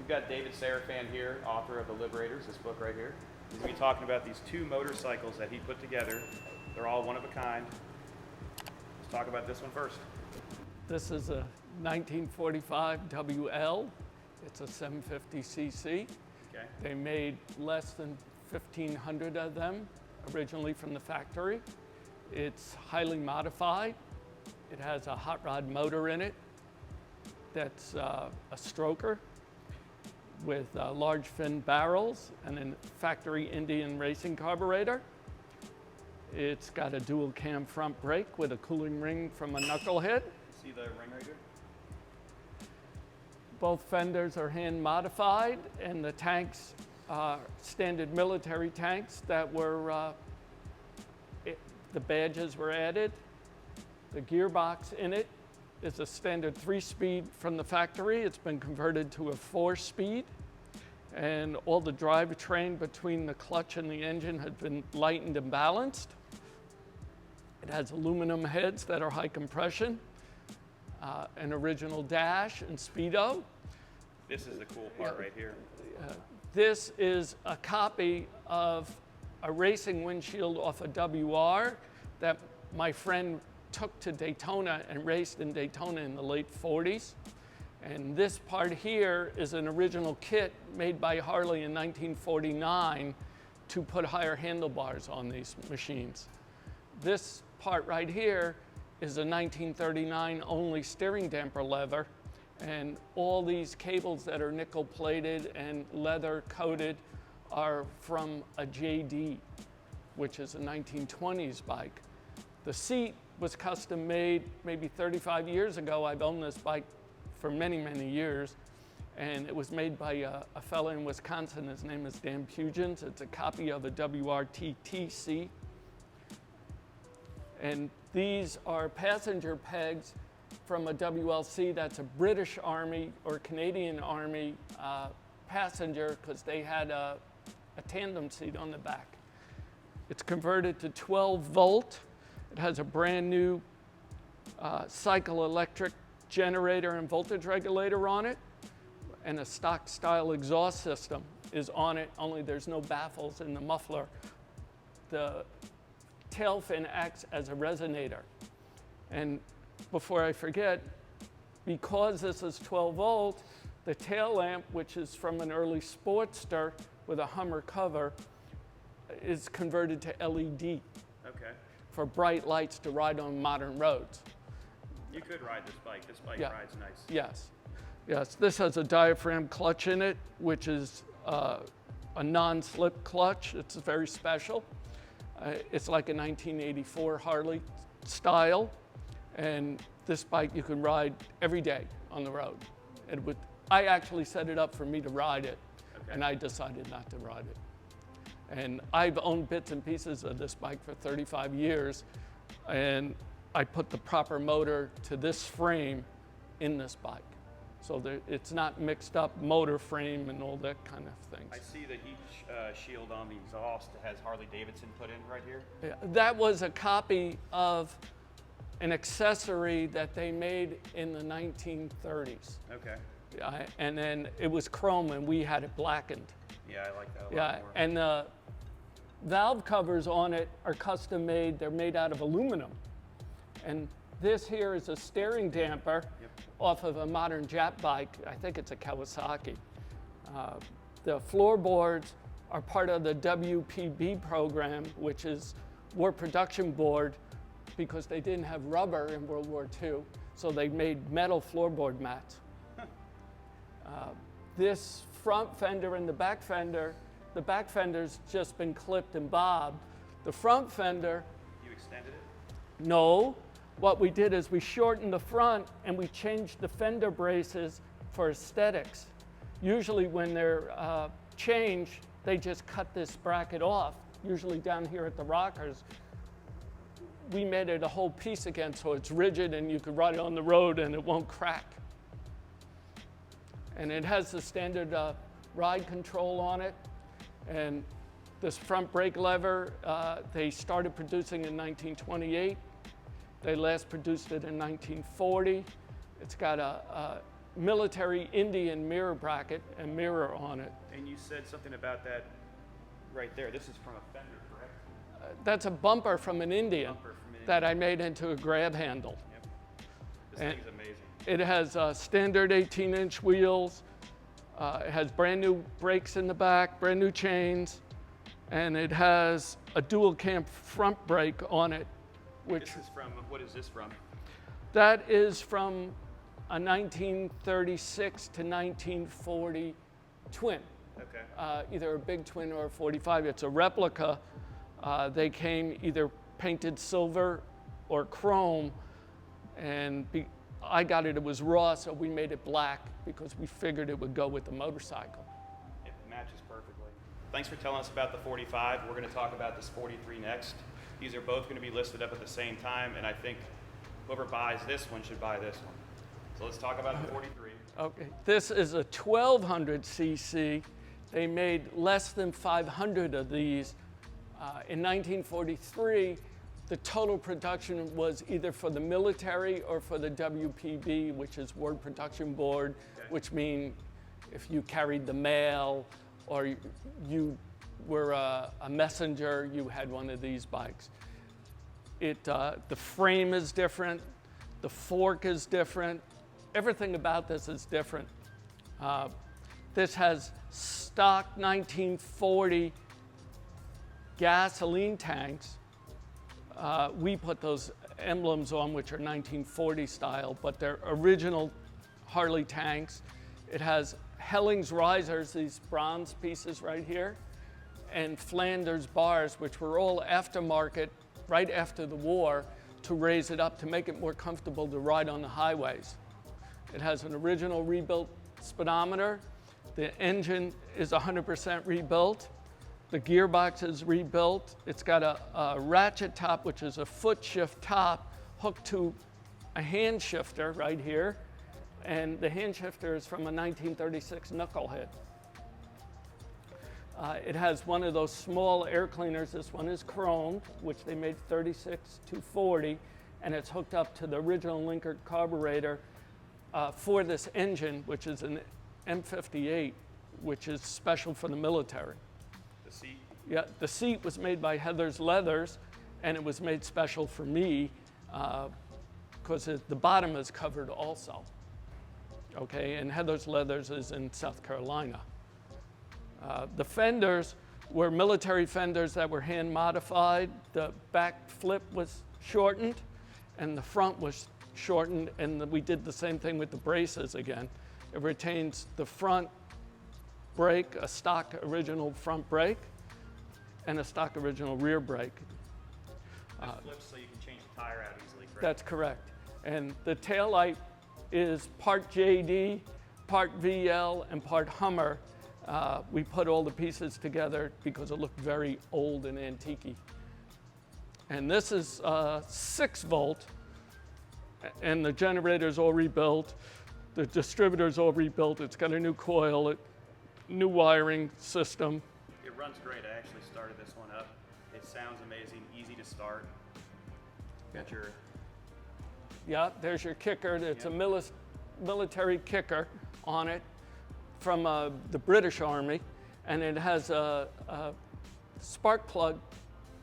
We've got David Sarafan here, author of The Liberators, this book right here. He's going to be talking about these two motorcycles that he put together. They're all one of a kind. Let's talk about this one first. This is a 1945 WL. It's a 750cc. Okay. They made less than 1,500 of them originally from the factory. It's highly modified. It has a hot rod motor in it that's a stroker with large fin barrels and a factory Indian racing carburetor. It's got a dual cam front brake with a cooling ring from a knucklehead. See the ring right here? Both fenders are hand modified, and the tanks are standard military tanks that were, the badges were added. The gearbox in it is a standard 3-speed from the factory. It's been converted to a 4-speed, and all the drivetrain between the clutch and the engine has been lightened and balanced. It has aluminum heads that are high compression, an original dash and speedo. This is the cool part right here. This is a copy of a racing windshield off a WR that my friend took to Daytona and raced in Daytona in the late 40s. And this part here is an original kit made by Harley in 1949 to put higher handlebars on these machines. This part right here is a 1939 only steering damper lever, and all these cables that are nickel plated and leather coated are from a JD, which is a 1920s bike. The seat was custom made maybe 35 years ago. I've owned this bike for many, many years, and it was made by a fellow in Wisconsin. His name is Dan Pugins. It's a copy of a WRTTC. And these are passenger pegs from a WLC that's a British Army or Canadian Army passenger, because they had a tandem seat on the back. It's converted to 12 volt. It has a brand new cycle electric generator and voltage regulator on it, and a stock style exhaust system is on it, only there's no baffles in the muffler. The tail fin acts as a resonator. And before I forget, because this is 12 volt, the tail lamp, which is from an early Sportster with a Hummer cover, is converted to LED. Okay. For bright lights to ride on modern roads. You could ride this bike. This bike rides nice. Yes. Yes. This has a diaphragm clutch in it, which is a non-slip clutch. It's very special. It's like a 1984 Harley style, and this bike you can ride every day on the road. I actually set it up for me to ride it, and I decided not to ride it. And I've owned bits and pieces of this bike for 35 years, and I put the proper motor to this frame in this bike. So it's not mixed up motor frame and all that kind of things. I see the heat shield on the exhaust that has Harley Davidson put in right here. Yeah, that was a copy of an accessory that they made in the 1930s. Okay. And then it was chrome and we had it blackened. Yeah, I like that a lot more. And the valve covers on it are custom made. They're made out of aluminum. And this here is a steering damper off of a modern Jap bike. I think it's a Kawasaki. The floorboards are part of the WPB program, which is War Production Board, because they didn't have rubber in World War II, so they made metal floorboard mats. This front fender and the back fender's just been clipped and bobbed. The front fender... You extended it? No. What we did is we shortened the front and we changed the fender braces for aesthetics. Usually when they're changed, they just cut this bracket off. Usually down here at the rockers, we made it a whole piece again so it's rigid and you could ride it on the road and it won't crack. And it has the standard ride control on it. And this front brake lever, they started producing in 1928. They last produced it in 1940. It's got a military Indian mirror bracket and mirror on it. And you said something about that right there. This is from a Fender, correct? That's a bumper from an Indian Bumper from an that I made into a grab handle. Yep. This And thing's amazing. it has standard 18-inch wheels. It has brand new brakes in the back, brand new chains, and it has a dual cam front brake on it, which This is from, what is this from? that is from a 1936 to 1940 twin. Okay. Either a big twin or a 45. It's a replica. They came either painted silver or chrome, and I got it was raw, so we made it black because we figured it would go with the motorcycle. It matches perfectly. Thanks for telling us about the 45. We're going to talk about this 43 next. These are both going to be listed up at the same time, and I think whoever buys this one should buy this one. So let's talk about the 43. Okay, this is a 1200 cc. They made less than 500 of these. In 1943, the total production was either for the military or for the WPB, which is Word Production Board, which means if you carried the mail or you were a messenger, you had one of these bikes. The frame is different, the fork is different, everything about this is different. This has stock 1940 gasoline tanks. We put those emblems on, which are 1940 style, but they're original Harley tanks. It has Hellings risers, these bronze pieces right here, and Fenders bars, which were all aftermarket right after the war to raise it up to make it more comfortable to ride on the highways. It has an original rebuilt speedometer. The engine is 100% rebuilt. The gearbox is rebuilt. It's got a ratchet top, which is a foot shift top hooked to a hand shifter right here. And the hand shifter is from a 1936 knucklehead. It has one of those small air cleaners. This one is chromed, which they made 36 to 40, and it's hooked up to the original Linkert carburetor for this engine, which is an M58, which is special for the military. The seat. Yeah, the seat was made by Heather's Leathers, and it was made special for me because the bottom is covered also. Okay, and Heather's Leathers is in South Carolina. The fenders were military fenders that were hand modified. The back flip was shortened, and the front was shortened, and we did the same thing with the braces again. It retains the front brake, a stock original front brake, and a stock original rear brake. It flips so you can change the tire out easily, correct? That's correct. And the taillight is part JD, part VL, and part Hummer. We put all the pieces together because it looked very old and antique-y. And this is 6 volt, and the generator's all rebuilt. The distributor's all rebuilt. It's got a new coil, new wiring system. It runs great. I actually started this one up. It sounds amazing, easy to start. Got your Yeah, there's your kicker. It's a military kicker on it from the British Army, and it has a spark plug,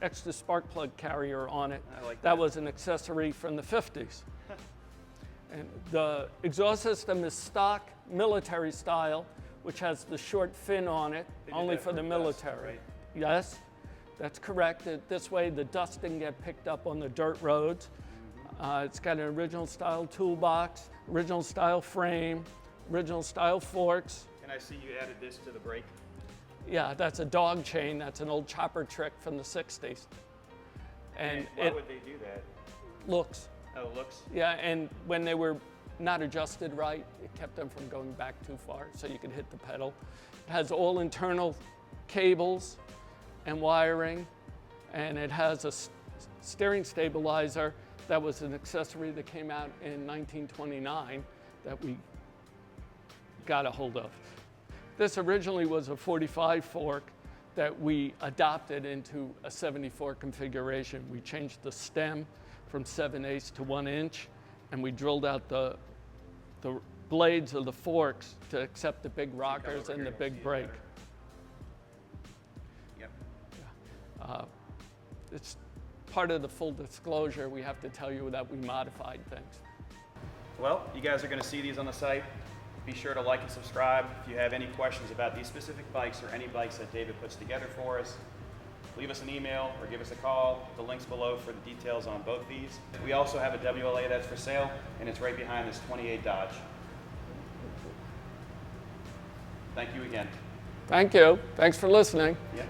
extra spark plug carrier on it. I like that was an accessory from the 50s. And the exhaust system is stock military style, which has the short fin on it, They did only that for the dust, military. right? Yes, that's correct. This way the dust didn't get picked up on the dirt roads. It's got an original style toolbox, original style frame, original style forks. And I see you added this to the brake. Yeah, that's a dog chain. That's an old chopper trick from the 60s. And Why it would they do that? looks. Oh, it looks. Yeah, and when they were not adjusted right, it kept them from going back too far, so you could hit the pedal. It has all internal cables and wiring, and it has a steering stabilizer that was an accessory that came out in 1929 that we got a hold of. This originally was a 45 fork that we adopted into a 74 configuration. We changed the stem from 7/8 to 1 inch, and we drilled out the blades of the forks to accept the big rockers and the We'll see big it brake. better. Yep. It's part of the full disclosure. We have to tell you that we modified things. Well, you guys are going to see these on the site. Be sure to like and subscribe. If you have any questions about these specific bikes or any bikes that David puts together for us, leave us an email or give us a call. The link's below for the details on both these. We also have a WLA that's for sale, and it's right behind this 28 Dodge. Thank you again. Thank you. Thanks for listening. Yep.